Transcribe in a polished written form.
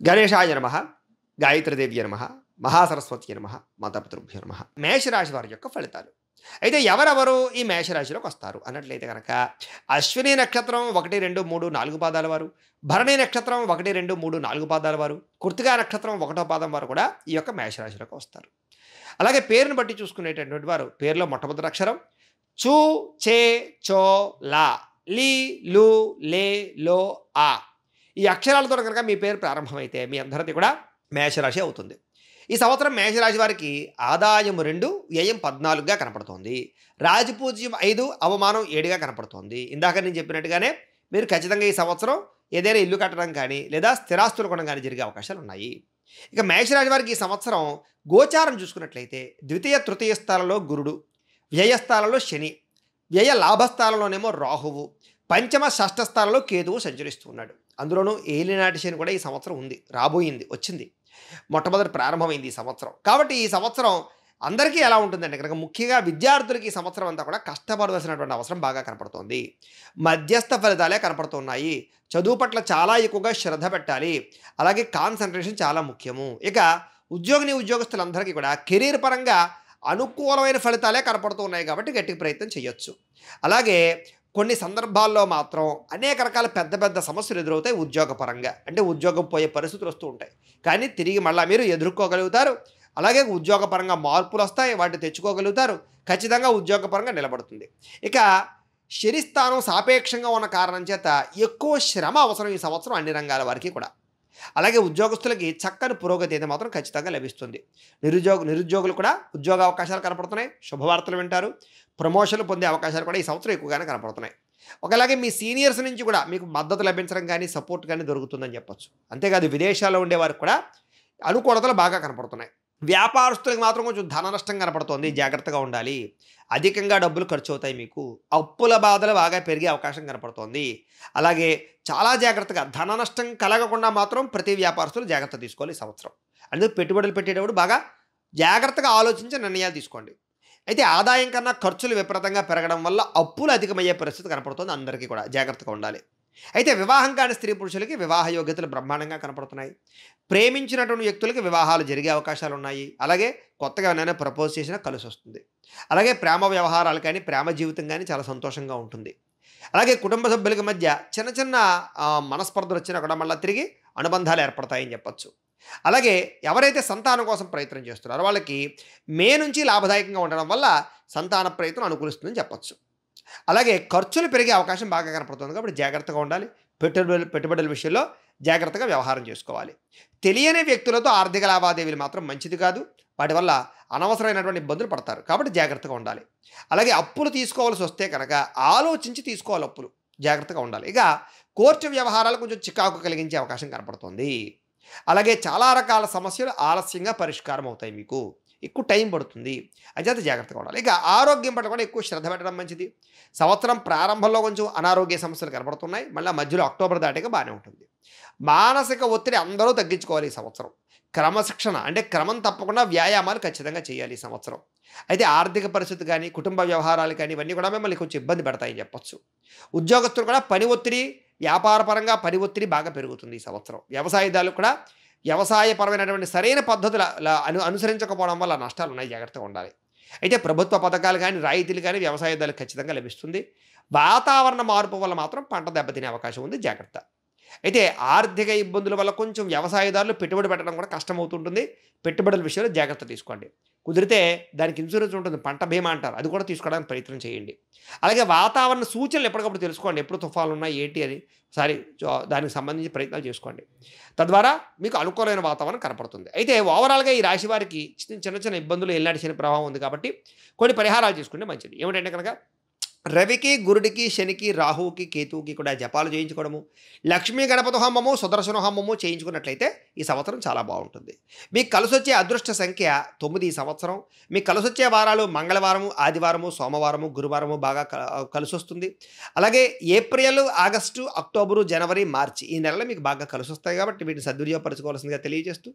గణేశాయ నమః, గాయత్రీదేవ్య నమః, మహాసరస్వతి నమః, మాతాపితృభ్యో నమః. మేషరాశి వారి యొక్క ఫలితాలు. అయితే ఎవరెవరు ఈ మేషరాశిలోకి వస్తారు అన్నట్లయితే కనుక అశ్విని నక్షత్రం 1, 2, 3, 4 పాదాల వారు, భరణి నక్షత్రం 1, 2, 3, 4 పాదాల వారు, కృత్తికా నక్షత్రం 1వ పాదం వారు కూడా ఈ యొక్క మేషరాశిలోకి వస్తారు. అలాగే పేరును బట్టి చూసుకునేటటువంటి వారు పేరులో మొట్టమొదటి అక్షరం చు, చే, చో, లా, లి, లు, లే, లో, ఆ. ఈ అక్షరాలతో కనుక మీ పేరు ప్రారంభమైతే మీ అందరిది కూడా మేషరాశి అవుతుంది. ఈ సంవత్సరం మేషరాశి వారికి ఆదాయం 2, వ్యయం 14గా కనపడుతోంది. రాజపూజ్యం 5, అవమానం 7గా కనపడుతోంది. ఇందాక నేను చెప్పినట్టుగానే మీరు ఖచ్చితంగా ఈ సంవత్సరం ఏదైనా ఇల్లు కట్టడం కానీ లేదా స్థిరాస్తులు కొనడం కానీ జరిగే అవకాశాలు ఉన్నాయి. ఇక మేషరాశి వారికి ఈ సంవత్సరం గోచారం చూసుకున్నట్లయితే ద్వితీయ తృతీయ స్థానంలో గురుడు, వ్యయస్థానంలో శని, వ్యయ లాభస్థానంలోనేమో రాహువు, పంచమ షష్ఠ స్థానంలో కేతువు సంచరిస్తున్నాడు. అందులోనూ ఏలినాటి శని కూడా ఈ సంవత్సరం ఉంది, రాబోయింది, వచ్చింది, మొట్టమొదటి ప్రారంభమైంది ఈ సంవత్సరం. కాబట్టి ఈ సంవత్సరం అందరికీ ఎలా ఉంటుందంటే కనుక ముఖ్యంగా విద్యార్థులకి ఈ సంవత్సరం అంతా కూడా కష్టపడవలసినటువంటి అవసరం బాగా కనపడుతోంది. మధ్యస్థ ఫలితాలే కనపడుతున్నాయి. చదువు పట్ల చాలా ఎక్కువగా శ్రద్ధ పెట్టాలి. అలాగే కాన్సన్ట్రేషన్ చాలా ముఖ్యము. ఇక ఉద్యోగస్తులందరికీ కూడా కెరీర్ పరంగా అనుకూలమైన ఫలితాలే కనపడుతూ ఉన్నాయి కాబట్టి గట్టి ప్రయత్నం చేయొచ్చు. అలాగే కొన్ని సందర్భాల్లో మాత్రం అనేక రకాల పెద్ద పెద్ద సమస్యలు ఎదురవుతాయి ఉద్యోగపరంగా. అంటే ఉద్యోగం పోయే పరిస్థితులు వస్తూ ఉంటాయి, కానీ తిరిగి మళ్ళీ మీరు ఎదుర్కోగలుగుతారు. అలాగే ఉద్యోగపరంగా మార్పులు వస్తాయి, వాటిని తెచ్చుకోగలుగుతారు. ఖచ్చితంగా ఉద్యోగపరంగా నిలబడుతుంది. ఇక శని స్థానం సాపేక్షంగా ఉన్న కారణం చేత ఎక్కువ శ్రమ అవసరం ఈ సంవత్సరం అన్ని రంగాల వారికి కూడా. అలాగే ఉద్యోగస్తులకి చక్కని పురోగతి అయితే మాత్రం ఖచ్చితంగా లభిస్తుంది. నిరుద్యోగులు కూడా ఉద్యోగ అవకాశాలు కనపడుతున్నాయి, శుభవార్తలు వింటారు, ప్రమోషన్లు పొందే అవకాశాలు కూడా ఈ సంవత్సరం ఎక్కువగానే కనపడుతున్నాయి. ఒకలాగే మీ సీనియర్స్ నుంచి కూడా మీకు మద్దతు లభించడం కానీ సపోర్ట్ కానీ దొరుకుతుందని చెప్పొచ్చు. అంతేకాదు విదేశాల్లో ఉండేవారికి కూడా అనుకూలతలు బాగా కనపడుతున్నాయి. వ్యాపారస్తులకు మాత్రం కొంచెం ధన నష్టం కనపడుతోంది, జాగ్రత్తగా ఉండాలి. అధికంగా డబ్బులు ఖర్చు అవుతాయి, మీకు అప్పుల బాధలు బాగా పెరిగే అవకాశం కనపడుతోంది. అలాగే చాలా జాగ్రత్తగా ధన నష్టం కలగకుండా మాత్రం ప్రతి వ్యాపారస్తులు జాగ్రత్త తీసుకోవాలి ఈ సంవత్సరం. అందుకే పెట్టుబడులు పెట్టేటప్పుడు బాగా జాగ్రత్తగా ఆలోచించి నిర్ణయాలు తీసుకోండి. అయితే ఆదాయం కన్నా ఖర్చులు విపరీతంగా పెరగడం వల్ల అప్పులు అధికమయ్యే పరిస్థితి కనపడుతుంది. అందరికీ కూడా జాగ్రత్తగా ఉండాలి. అయితే వివాహం కాని స్త్రీ పురుషులకి వివాహ యోగ్యతలు బ్రహ్మాండంగా కనపడుతున్నాయి. ప్రేమించినటువంటి వ్యక్తులకి వివాహాలు జరిగే అవకాశాలు ఉన్నాయి. అలాగే కొత్తగా ఎవరైనా ప్రపోజ్ చేసినా కలిసి వస్తుంది. అలాగే ప్రేమ వ్యవహారాలు కానీ ప్రేమ జీవితం కానీ చాలా సంతోషంగా ఉంటుంది. అలాగే కుటుంబ సభ్యులకి మధ్య చిన్న చిన్న మనస్పర్ధలు వచ్చినా కూడా మళ్ళీ తిరిగి అనుబంధాలు ఏర్పడతాయని చెప్పచ్చు. అలాగే ఎవరైతే సంతానం కోసం ప్రయత్నం చేస్తున్నారో వాళ్ళకి మే నుంచి లాభదాయకంగా ఉండడం వల్ల సంతాన ప్రయత్నం అనుకూలిస్తుందని చెప్పచ్చు. అలాగే ఖర్చులు పెరిగే అవకాశం బాగా కనపడుతుంది కాబట్టి జాగ్రత్తగా ఉండాలి. పెట్టుబడుల విషయంలో జాగ్రత్తగా వ్యవహారం చేసుకోవాలి. తెలియని వ్యక్తులతో ఆర్థిక లావాదేవీలు మాత్రం మంచిది కాదు. వాటి వల్ల అనవసరమైనటువంటి ఇబ్బందులు పడతారు కాబట్టి జాగ్రత్తగా ఉండాలి. అలాగే అప్పులు తీసుకోవాల్సి వస్తే కనుక ఆలోచించి తీసుకోవాలి, అప్పులు జాగ్రత్తగా ఉండాలి. ఇక కోర్టు వ్యవహారాలు కొంచెం చికాకు కలిగించే అవకాశం కనపడుతుంది. అలాగే చాలా రకాల సమస్యలు ఆలస్యంగా పరిష్కారం అవుతాయి, మీకు ఎక్కువ టైం పడుతుంది, అంచేత జాగ్రత్తగా ఉండాలి. ఇక ఆరోగ్యం పట్ల కూడా ఎక్కువ శ్రద్ధ పెట్టడం మంచిది. సంవత్సరం ప్రారంభంలో కొంచెం అనారోగ్య సమస్యలు కనపడుతున్నాయి, మళ్ళీ మధ్యలో అక్టోబర్ దాటిగా బాగానే ఉంటుంది. మానసిక ఒత్తిడి అందరూ తగ్గించుకోవాలి ఈ సంవత్సరం. క్రమశిక్షణ అంటే క్రమం తప్పకుండా వ్యాయామాలు ఖచ్చితంగా చేయాలి ఈ సంవత్సరం. అయితే ఆర్థిక పరిస్థితి కానీ కుటుంబ వ్యవహారాలు కానీ ఇవన్నీ కూడా మిమ్మల్ని కొంచెం ఇబ్బంది పెడతాయని చెప్పచ్చు. ఉద్యోగస్తులు కూడా పని ఒత్తిడి, వ్యాపారపరంగా పని ఒత్తిడి బాగా పెరుగుతుంది ఈ సంవత్సరం. వ్యవసాయదారులు కూడా వ్యవసాయపరమైనటువంటి సరైన పద్ధతులు అనుసరించకపోవడం వల్ల నష్టాలు ఉన్నాయి, జాగ్రత్తగా ఉండాలి. అయితే ప్రభుత్వ పథకాలు కానీ రాయితీలు కానీ వ్యవసాయదారులకు ఖచ్చితంగా లభిస్తుంది. వాతావరణ మార్పు వల్ల మాత్రం పంట దెబ్బతినే అవకాశం ఉంది, జాగ్రత్త. అయితే ఆర్థిక ఇబ్బందుల వల్ల కొంచెం వ్యవసాయదారులు పెట్టుబడి పెట్టడం కూడా కష్టమవుతుంటుంది. పెట్టుబడుల విషయంలో జాగ్రత్త తీసుకోండి. కుదిరితే దానికి ఇన్సూరెన్స్ ఉంటుంది, పంట బీమా అంటారు, అది కూడా తీసుకోవడానికి ప్రయత్నం చేయండి. అలాగే వాతావరణ సూచనలు ఎప్పటికప్పుడు తెలుసుకోండి, ఎప్పుడు తుఫాన్లు ఉన్నాయి ఏంటి అని దానికి సంబంధించి ప్రయత్నాలు చేసుకోండి. తద్వారా మీకు అనుకూలమైన వాతావరణం కనపడుతుంది. అయితే ఓవరాల్గా ఈ రాశి వారికి చిన్న చిన్న ఇబ్బందులు ఎల్లాడి శని ప్రభావం ఉంది కాబట్టి కొన్ని పరిహారాలు చేసుకుంటే మంచిది. ఏమిటంటే కనుక రవికి, గురుడికి, శనికి, రాహువుకి, కేతువుకి కూడా జపాలు చేయించుకోవడము, లక్ష్మీ గణపతి హోమము, సుదర్శన హోమము చేయించుకున్నట్లయితే ఈ సంవత్సరం చాలా బాగుంటుంది. మీకు కలిసొచ్చే అదృష్ట సంఖ్య 9 ఈ సంవత్సరం. మీకు కలిసొచ్చే వారాలు మంగళవారము, ఆదివారము, సోమవారము, గురువారము బాగా కలిసొస్తుంది. అలాగే ఏప్రిల్, ఆగస్టు, అక్టోబరు, జనవరి, మార్చి ఈ నెలలు మీకు బాగా కలిసొస్తాయి కాబట్టి వీటిని సద్వినియోగపరచుకోవాల్సిందిగా తెలియజేస్తూ